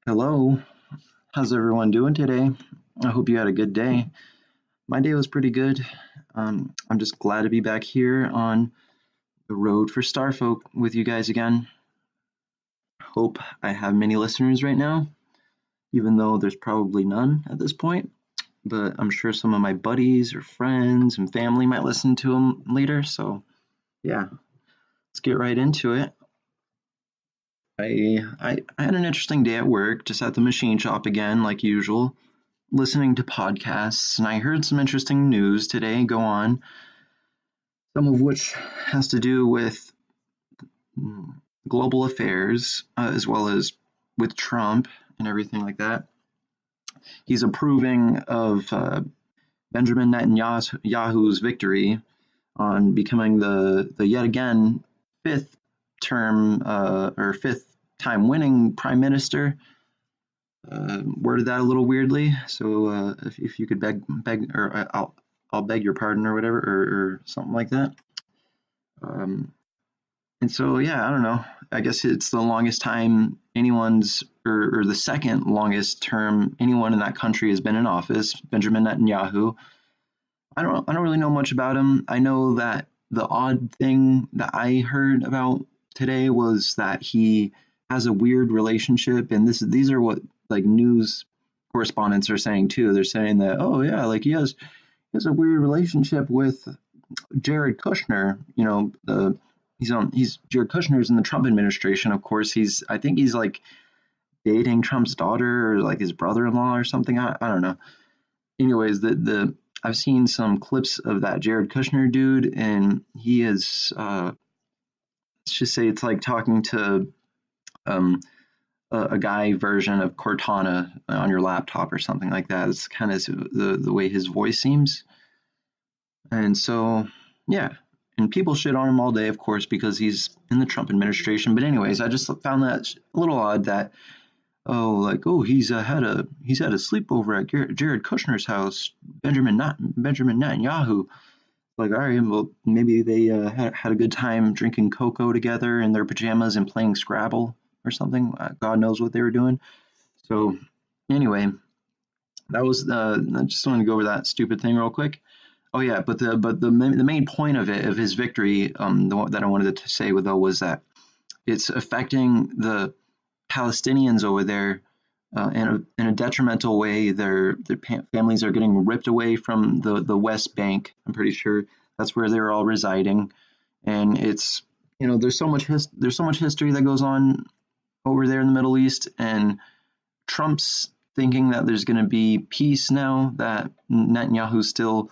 Hello, how's everyone doing today? I hope you had a good day. My day was pretty good. I'm just glad to be back here on the road for Starfolk with you guys again. Hope I have many listeners right now, even though there's probably none at this point. But I'm sure some of my buddies or friends and family might listen to them later. So, yeah, let's get right into it. I had an interesting day at work, just at the machine shop again, like usual, listening to podcasts, and I heard some interesting news today go on, some of which has to do with global affairs, as well as with Trump and everything like that. He's approving of Benjamin Netanyahu's victory on becoming the yet again fifth term or fifth time winning prime minister. Worded that a little weirdly, so if you could beg, or I'll beg your pardon or whatever, or something like that. Um, and so yeah, I don't know. I guess it's the longest time anyone's, or the second longest term anyone in that country has been in office. Benjamin Netanyahu. I don't really know much about him. I know that the odd thing that I heard about today was that he has a weird relationship, and these are what like news correspondents are saying too. They're saying that, oh yeah, like he has a weird relationship with Jared Kushner. He's Jared Kushner's in the Trump administration. Of course, I think he's like dating Trump's daughter or like his brother-in-law or something. I don't know. Anyways, the I've seen some clips of that Jared Kushner dude, and he is let's just say it's like talking to um, a guy version of Cortana on your laptop or something like that. It's kind of the way his voice seems, and so yeah. And people shit on him all day, of course, because he's in the Trump administration. But anyways, I just found that a little odd that he's had a sleepover at Jared Kushner's house, Benjamin Netanyahu. Like, all right, well, maybe they had a good time drinking cocoa together in their pajamas and playing Scrabble or something. God knows what they were doing. So, anyway, that was I just wanted to go over that stupid thing real quick. Oh yeah, but the main point of his victory, that I wanted to say though was that it's affecting the Palestinians over there in a detrimental way. Their families are getting ripped away from the West Bank. I'm pretty sure that's where they're all residing, and it's there's so much history that goes on over there in the Middle East, and Trump's thinking that there's going to be peace now that Netanyahu's still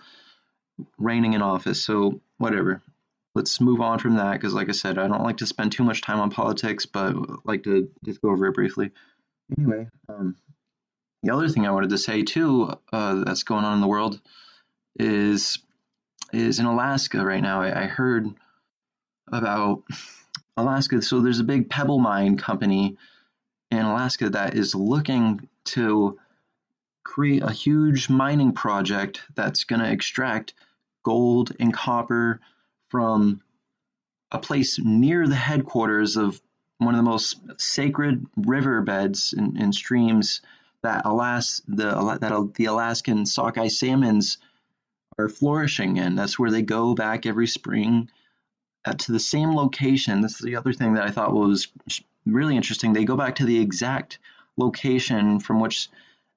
reigning in office. So whatever. Let's move on from that because, like I said, I don't like to spend too much time on politics, but I like to just go over it briefly. Anyway, the other thing I wanted to say too, that's going on in the world is in Alaska right now. I heard about Alaska. So there's a big pebble mine company in Alaska that is looking to create a huge mining project that's going to extract gold and copper from a place near the headquarters of one of the most sacred riverbeds and streams that the Alaskan sockeye salmons are flourishing in. That's where they go back every spring to the same location. This is the other thing that I thought was really interesting. They go back to the exact location from which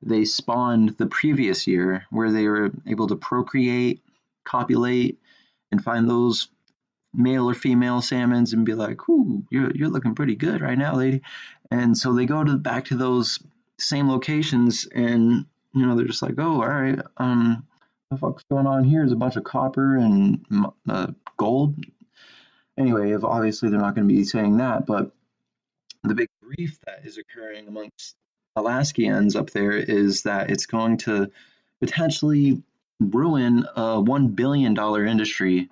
they spawned the previous year, where they were able to procreate, copulate, and find those male or female salmons and be like, "Ooh, you're looking pretty good right now, lady." And so they go back to those same locations, and they're just like, "Oh, all right, the fuck's going on here? Is a bunch of copper and gold." Anyway, obviously they're not going to be saying that, but the big grief that is occurring amongst Alaskans up there is that it's going to potentially ruin a $1 billion industry.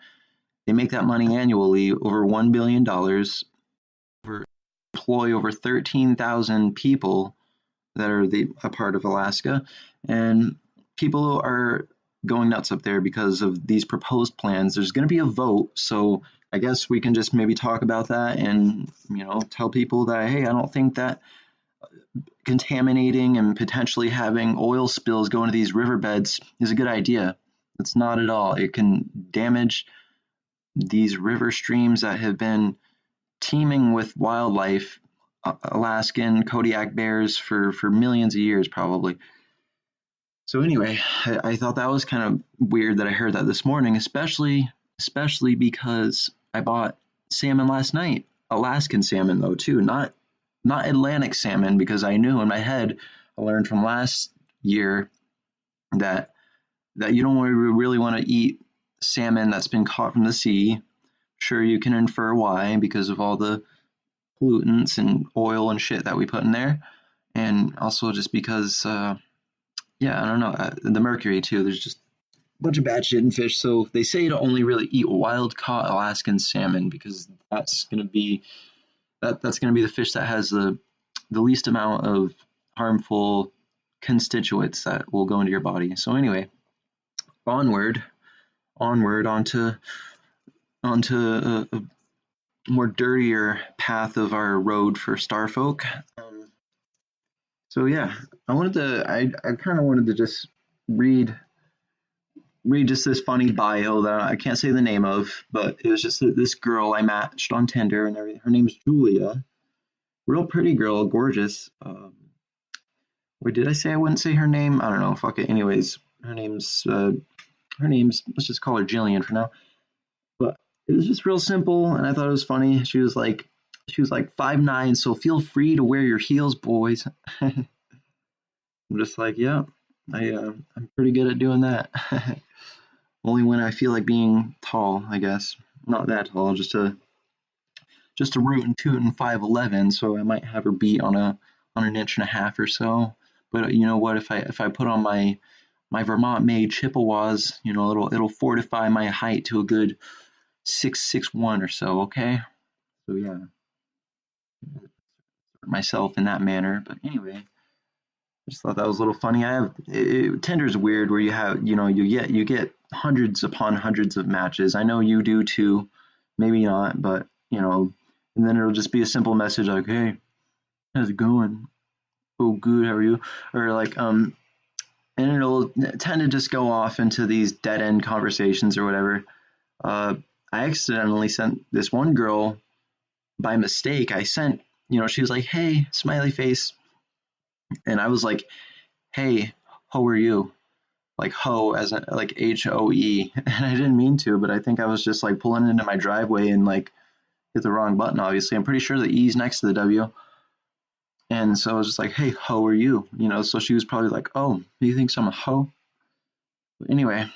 They make that money annually, over $1 billion, employ over 13,000 people that are a part of Alaska, and people are going nuts up there because of these proposed plans. There's going to be a vote, so I guess we can just maybe talk about that and tell people that, hey, I don't think that contaminating and potentially having oil spills go into these riverbeds is a good idea. It's not at all. It can damage these river streams that have been teeming with wildlife, Alaskan Kodiak bears for millions of years probably. So anyway, I thought that was kind of weird that I heard that this morning, especially because I bought salmon last night. Alaskan salmon though too, not Atlantic salmon, because I knew in my head, I learned from last year that you don't really want to eat salmon that's been caught from the sea. Sure, you can infer why, because of all the pollutants and oil and shit that we put in there, and also just because, yeah, I don't know, the mercury too. There's just a bunch of bad shit in fish. So they say to only really eat wild caught Alaskan salmon, because that's gonna be the fish that has the least amount of harmful constituents that will go into your body. So anyway, onward onto a more dirtier path of our road for Starfolk. So yeah, I kind of wanted to just read just this funny bio that I can't say the name of, but it was just this girl I matched on Tinder, and her name's Julia. Real pretty girl, gorgeous. Wait, did I say I wouldn't say her name? I don't know. Fuck it. Anyways, her name's let's just call her Jillian for now. But it was just real simple, and I thought it was funny. She was like 5'9", so feel free to wear your heels, boys. I'm just like, yeah, I'm pretty good at doing that. Only when I feel like being tall, I guess. Not that tall, just a root and toot and 5'11", so I might have her beat on an inch and a half or so. But you know what? If I put on my Vermont made Chippewas, you know, it'll fortify my height to a good 6'1" or so. Okay, so yeah, myself in that manner. But anyway, I just thought that was a little funny. Tinder's weird, where you get hundreds upon hundreds of matches. I know you do too, maybe not, but and then it'll just be a simple message like, "Hey, how's it going? Oh, good. How are you?" Or like, and it'll tend to just go off into these dead end conversations or whatever. I accidentally sent this one girl by mistake. I sent, she was like, "Hey," smiley face, and I was like, "Hey, how are you?" Like ho as in, like HOE, and I didn't mean to, but I think I was just like pulling into my driveway and like hit the wrong button. Obviously, I'm pretty sure the E's next to the W. And so I was just like, "Hey, how are you?" So she was probably like, "Oh, you think I'm a hoe?" But anyway,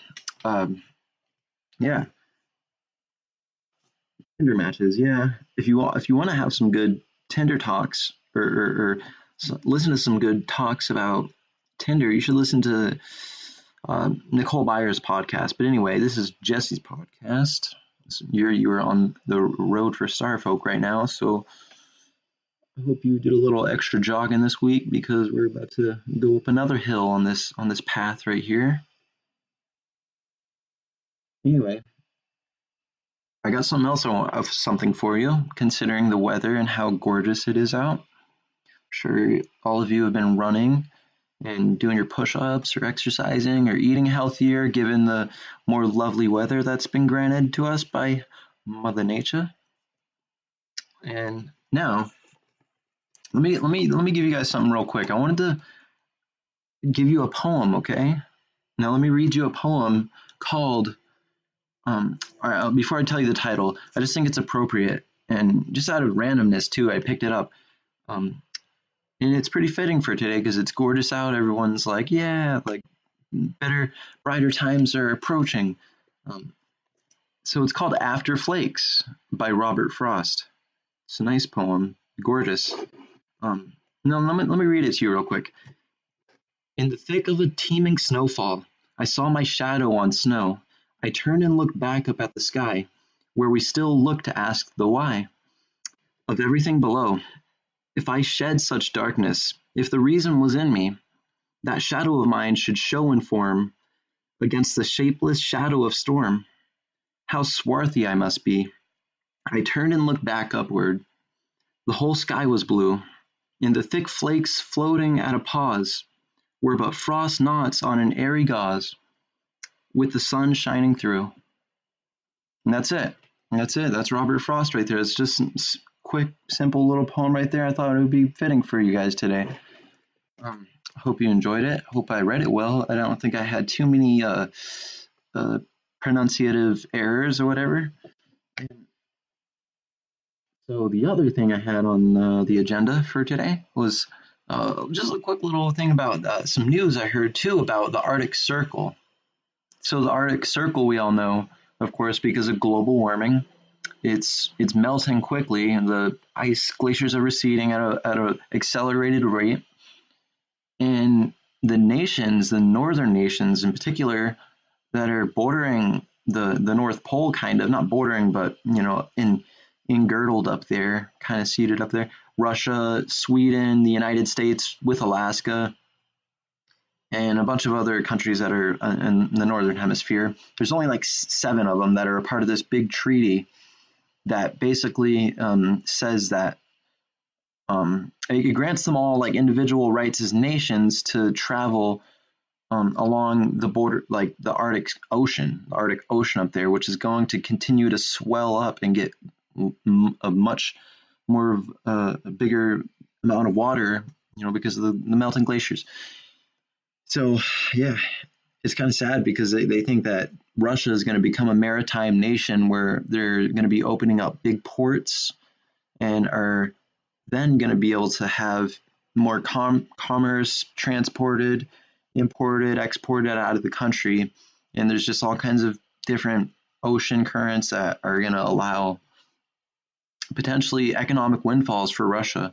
yeah, Tinder matches. Yeah, if you want to have some good Tinder talks, or listen to some good talks about Tinder, you should listen to Nicole Byer's podcast. But anyway, this is Jesse's podcast. You're on the road for Starfolk right now, so I hope you did a little extra jogging this week, because we're about to go up another hill on this path right here. Anyway, I got something for you, considering the weather and how gorgeous it is out. I'm sure all of you have been running and doing your push-ups or exercising or eating healthier, given the more lovely weather that's been granted to us by Mother Nature. And now, let me give you guys something real quick. I wanted to give you a poem, okay? Now let me read you a poem called. All right, before I tell you the title, I just think it's appropriate, and just out of randomness too, I picked it up. And it's pretty fitting for today, because it's gorgeous out. Everyone's like, yeah, like brighter times are approaching. So it's called After Flakes by Robert Frost. It's a nice poem, gorgeous. No, let me read it to you real quick. In the thick of a teeming snowfall, I saw my shadow on snow. I turned and looked back up at the sky, where we still look to ask the why of everything below. If I shed such darkness, if the reason was in me, that shadow of mine should show in form against the shapeless shadow of storm. How swarthy I must be. I turned and looked back upward. The whole sky was blue. and the thick flakes floating at a pause were but frost knots on an airy gauze, with the sun shining through. And that's it. That's it. That's Robert Frost right there. It's just a quick, simple little poem right there. I thought it would be fitting for you guys today. Hope you enjoyed it. Hope I read it well. I don't think I had too many pronunciative errors or whatever. And so the other thing I had on the agenda for today was just a quick little thing about some news I heard too about the Arctic Circle. So the Arctic Circle, we all know, of course, because of global warming, it's melting quickly, and the ice glaciers are receding at a accelerated rate. And the nations, the northern nations in particular, that are bordering the North Pole, kind of not bordering, but engirdled up there, kind of seated up there. Russia, Sweden, the United States with Alaska, and a bunch of other countries that are in the northern hemisphere. There's only like 7 of them that are a part of this big treaty that basically says that it grants them all like individual rights as nations to travel along the border, like the Arctic Ocean up there, which is going to continue to swell up and get a much more a bigger amount of water, because of the melting glaciers. So yeah, it's kind of sad because they think that Russia is going to become a maritime nation where they're going to be opening up big ports and are then going to be able to have more commerce transported, imported, exported out of the country. And there's just all kinds of different ocean currents that are going to allow potentially economic windfalls for Russia.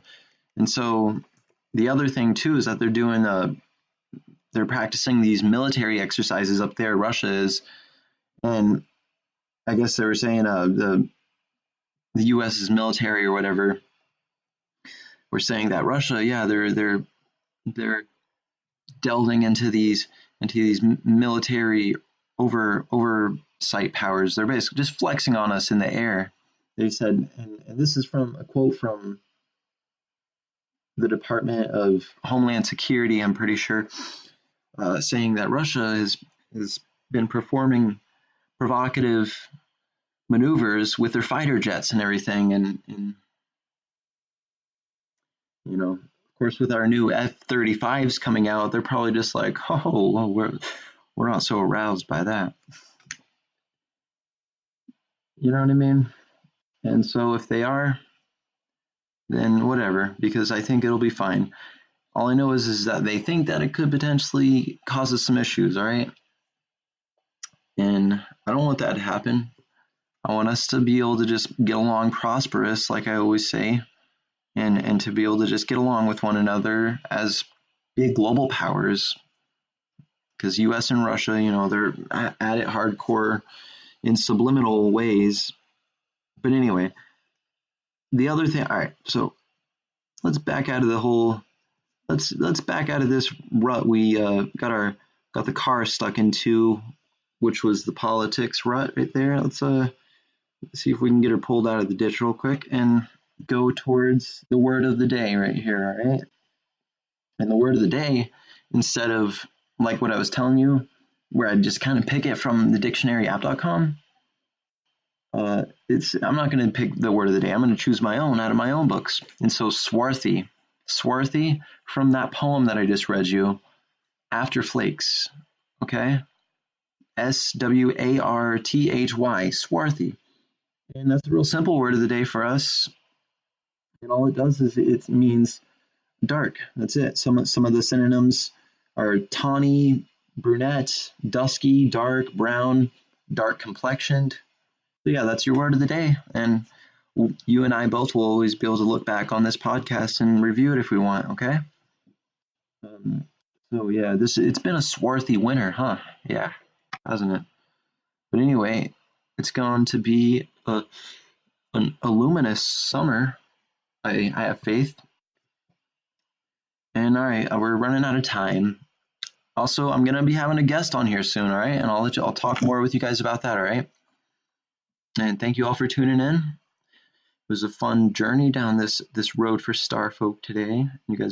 And so the other thing too is that they're practicing these military exercises up there. Russia is, and I guess they were saying the U.S.'s military or whatever were saying that Russia, yeah, they're delving into these military oversight powers. They're basically just flexing on us in the air. They said, and this is from a quote from the Department of Homeland Security, I'm pretty sure, saying that Russia has been performing provocative maneuvers with their fighter jets and everything, and of course, with our new F-35s coming out, they're probably just like, oh, well, we're not so aroused by that. You know what I mean? And so if they are, then whatever, because I think it'll be fine. All I know is that they think that it could potentially cause us some issues, all right? And I don't want that to happen. I want us to be able to just get along prosperous, like I always say, and to be able to just get along with one another as big global powers. Because US and Russia, they're at it hardcore in subliminal ways. But anyway, the other thing, all right, so let's back out of the whole, let's back out of this rut we got the car stuck into, which was the politics rut right there. Let's see if we can get her pulled out of the ditch real quick and go towards the word of the day right here, all right? And the word of the day, instead of like what I was telling you, where I just kind of pick it from the dictionaryapp.com, I'm not going to pick the word of the day. I'm going to choose my own out of my own books. And so swarthy from that poem that I just read you, After Flakes, okay? SWARTHY, swarthy. And that's a real simple word of the day for us. And all it does is it means dark. That's it. Some of the synonyms are tawny, brunette, dusky, dark, brown, dark complexioned. So yeah, that's your word of the day. And you and I both will always be able to look back on this podcast and review it if we want, okay? So yeah, it's been a swarthy winter, huh? Yeah, hasn't it? But anyway, it's going to be a luminous summer. I have faith. And all right, we're running out of time. Also, I'm going to be having a guest on here soon, all right? And I'll talk more with you guys about that, all right? And thank you all for tuning in. was a fun journey down this road for Starfolk today. You guys